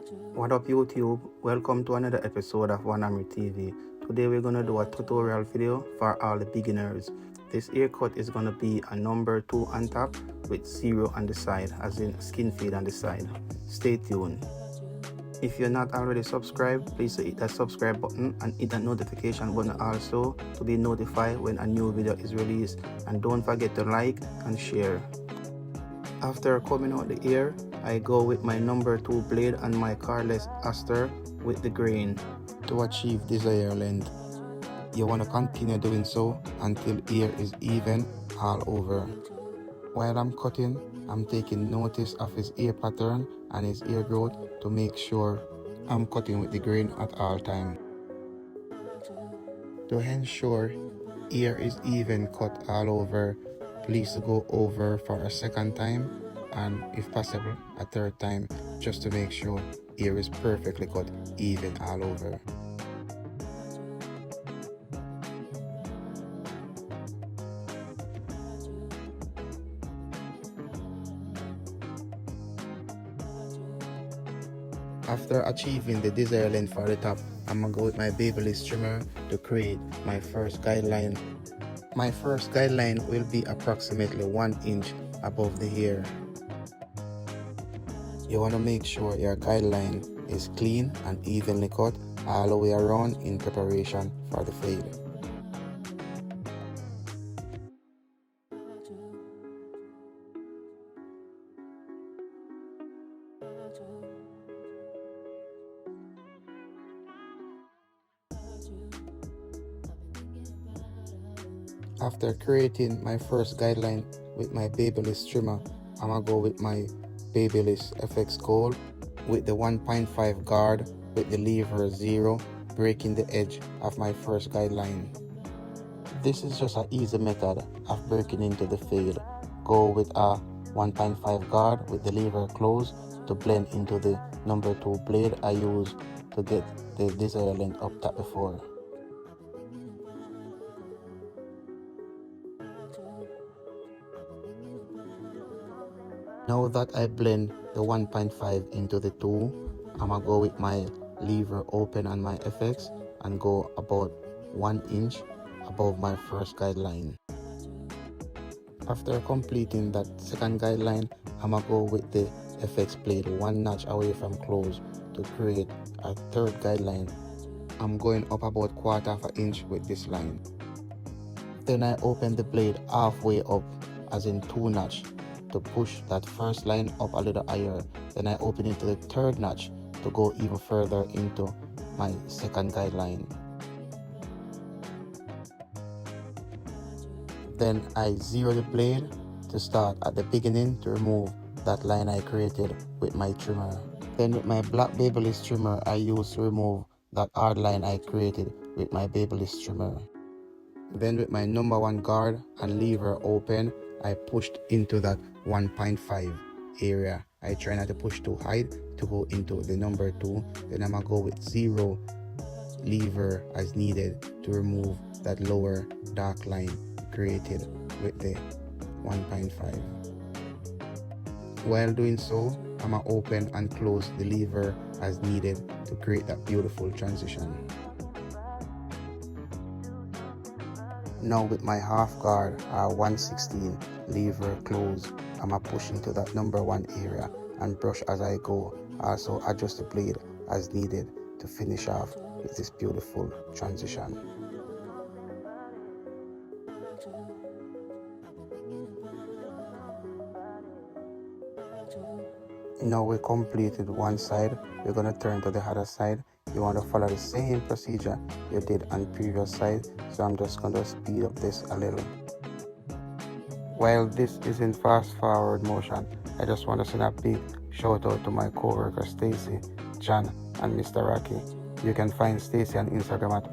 What up YouTube? Welcome to another episode of Wanamri TV. Today we're gonna do a tutorial video for all the beginners. This haircut is gonna be a number 2 on top with 0 on the side, as in skin fade on the side. Stay tuned. If you're not already subscribed, please hit that subscribe button and hit that notification button also to be notified when a new video is released. And don't forget to like and share. After coming out the ear, I go with my number 2 blade and my cordless aster with the grain to achieve desired length. You want to continue doing so until ear is even all over. While I'm cutting, I'm taking notice of his ear pattern and his ear growth to make sure I'm cutting with the grain at all time. To ensure ear is even cut all over, please go over for a second time and if possible a third time, just to make sure ear is perfectly cut even all over. After achieving the desired length for the top, I'm gonna go with my Babyliss trimmer to create my first guideline. My first guideline will be approximately 1 inch above the hair. You want to make sure your guideline is clean and evenly cut all the way around in preparation for the fade. After creating my first guideline with my Babyliss trimmer, I'm gonna go with my Babyliss FX Gold with the 1.5 guard with the lever 0, breaking the edge of my first guideline. This is just an easy method of breaking into the fade. Go with a 1.5 guard with the lever closed to blend into the number 2 blade I used to get the desired length up top before. Now that I blend the 1.5 into the 2, I'm gonna go with my lever open on my FX and go about 1 inch above my first guideline. After completing that second guideline, I'm gonna go with the FX blade 1 notch away from close to create a third guideline. I'm going up about 1/4 inch with this line. Then I open the blade halfway up, as in 2 notch, to push that first line up a little higher. Then I open it to the third notch to go even further into my second guideline. Then I zero the blade to start at the beginning to remove that line I created with my trimmer. Then with my black Babyliss trimmer, I use to remove that hard line I created with my Babyliss trimmer. Then with my number 1 guard and lever open, I pushed into that 1.5 area. I try not to push too high to go into the number 2. Then I'm gonna go with 0 lever as needed to remove that lower dark line created with the 1.5. While doing so, I'm gonna open and close the lever as needed to create that beautiful transition. Now with my half guard 1/16 lever close, I'm gonna push into that number 1 area and brush as I go. Also adjust the blade as needed to finish off with this beautiful transition. Now we completed one side, we're gonna turn to the other side. You want to follow the same procedure you did on previous side, so I'm just gonna speed up this a little. While this is in fast forward motion, I just want to send a big shout out to my co-worker Stacy, John, and Mr. Rocky. You can find Stacy on Instagram at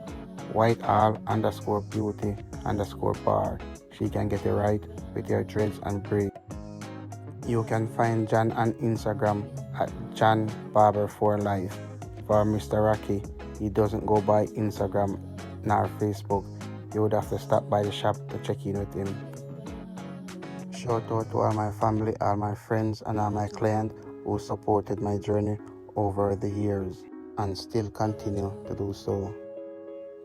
whiteall_beauty_bar. She can get it right with your dreads and braids. You can find John on Instagram at JohnBarber4Life. For Mr. Rocky, he doesn't go by Instagram nor Facebook. You would have to stop by the shop to check in with him. Shout out to all my family, all my friends, and all my clients who supported my journey over the years and still continue to do so.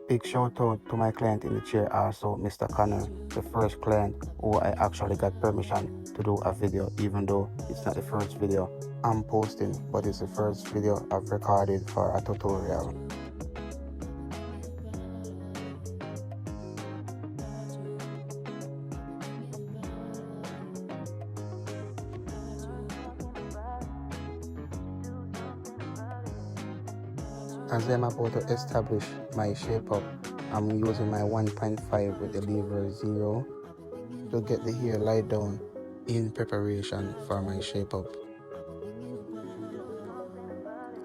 Big shout out to my client in the chair also, Mr. Connor, the first client who I actually got permission to do a video, even though it's not the first video I'm posting, but it's the first video I've recorded for a tutorial. As I'm about to establish my shape up, I'm using my 1.5 with the lever 0 to get the hair lied down in preparation for my shape up.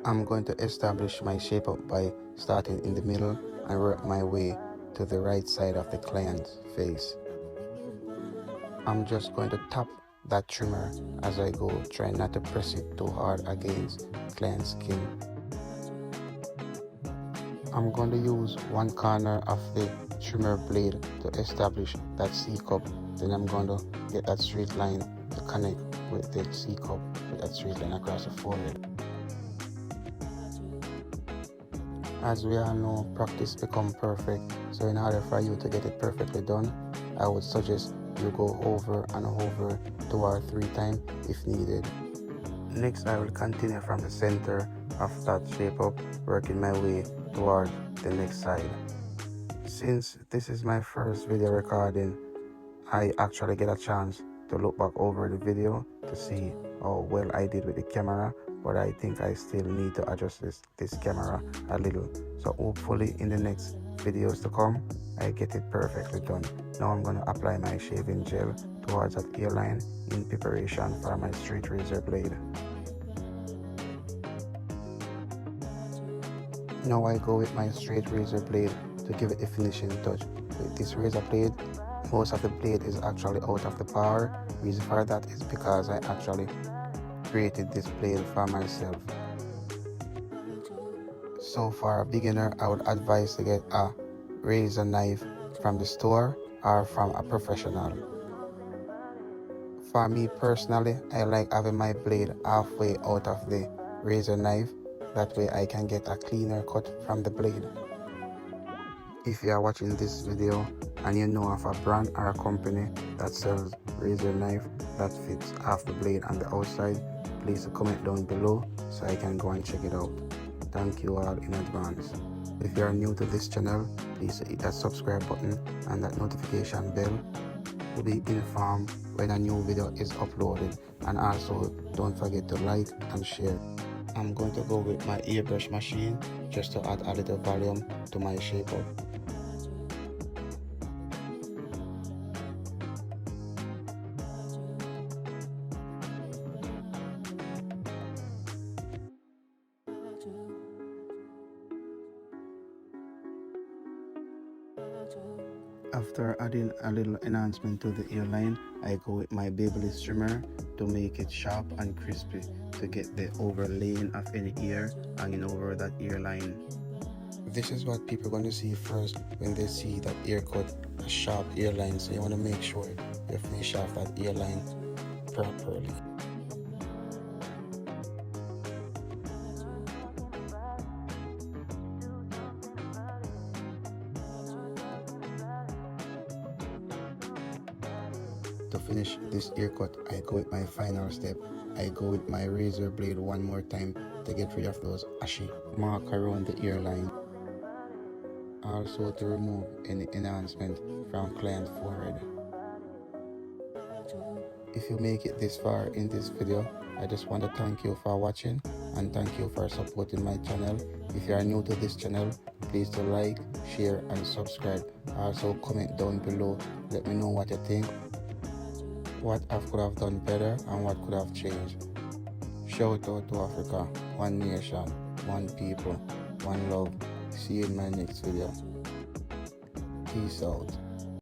I'm going to establish my shape up by starting in the middle and work my way to the right side of the client's face. I'm just going to tap that trimmer as I go, try not to press it too hard against client's skin. I'm going to use one corner of the trimmer blade to establish that C-cup. Then I'm going to get that straight line to connect with the C-cup with that straight line across the forehead. As we all know, practice becomes perfect. So in order for you to get it perfectly done, I would suggest you go over and over 2 or 3 times if needed. Next, I will continue from the center of that shape up, working my way toward the next side. Since this is my first video recording, I actually get a chance to look back over the video to see how well I did with the camera, but I think I still need to adjust this camera a little. So hopefully in the next videos to come, I get it perfectly done. Now I'm going to apply my shaving gel towards that hairline in preparation for my straight razor blade. Now I go with my straight razor blade to give it a finishing touch. With this razor blade, most of the blade is actually out of the power. Reason for that is because I actually created this blade for myself. So for a beginner, I would advise to get a razor knife from the store or from a professional. For me personally, I like having my blade halfway out of the razor knife. That way I can get a cleaner cut from the blade. If you are watching this video and you know of a brand or a company that sells razor knife that fits half the blade on the outside, please comment down below so I can go and check it out. Thank you all in advance. If you are new to this channel, please hit that subscribe button and that notification bell to be informed when a new video is uploaded, and also don't forget to like and share. I'm going to go with my airbrush machine just to add a little volume to my shape up. After adding a little enhancement to the hairline, I go with my Babyliss trimmer to make it sharp and crispy to get the overlaying of any hair hanging over that hairline. This is what people are going to see first when they see that haircut, a sharp hairline, so you want to make sure you finish off that hairline properly. To finish this haircut, I go with my final step. I go with my razor blade one more time to get rid of those ashy marks around the hairline. Also to remove any enhancement from client's forehead. If you make it this far in this video, I just want to thank you for watching and thank you for supporting my channel. If you are new to this channel, please do like, share and subscribe. Also comment down below, let me know what you think, what I could have done better and what could have changed. Shout out to Africa, one nation, one people, one love. See you in my next video. Peace out.